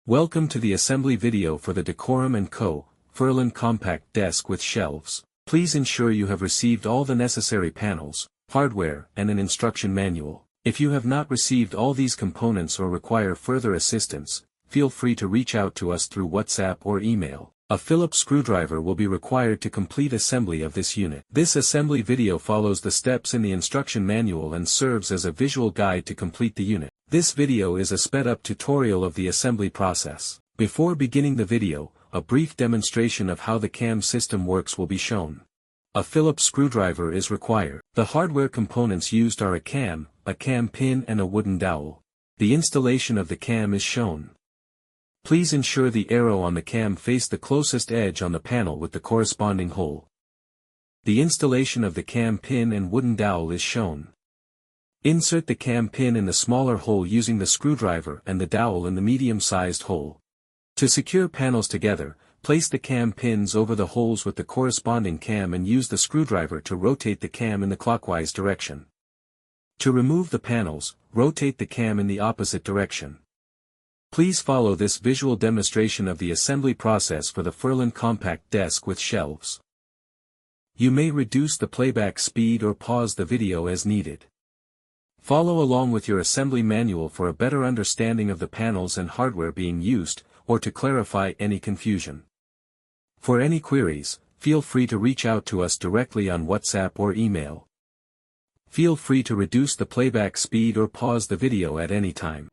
Welcome to the assembly video for the Decorum Co. Ferlyn Compact Desk with Shleves. Please ensure you have received all the necessary panels, hardware, and an instruction manual. If you have not received all these components or require further assistance, feel free to reach out to us through WhatsApp or email. A Phillips screwdriver will be required to complete assembly of this unit. This assembly video follows the steps in the instruction manual and serves as a visual guide to complete the unit. This video is a sped-up tutorial of the assembly process. Before beginning the video, a brief demonstration of how the cam system works will be shown. A Phillips screwdriver is required. The hardware components used are a cam pin and a wooden dowel. The installation of the cam is shown. Please ensure the arrow on the cam face the closest edge on the panel with the corresponding hole. The installation of the cam pin and wooden dowel is shown. Insert the cam pin in the smaller hole using the screwdriver and the dowel in the medium-sized hole. To secure panels together, place the cam pins over the holes with the corresponding cam and use the screwdriver to rotate the cam in the clockwise direction. To remove the panels, rotate the cam in the opposite direction. Please follow this visual demonstration of the assembly process for the Ferlyn Compact Desk with Shleves. You may reduce the playback speed or pause the video as needed. Follow along with your assembly manual for a better understanding of the panels and hardware being used, or to clarify any confusion. For any queries, feel free to reach out to us directly on WhatsApp or email. Feel free to reduce the playback speed or pause the video at any time.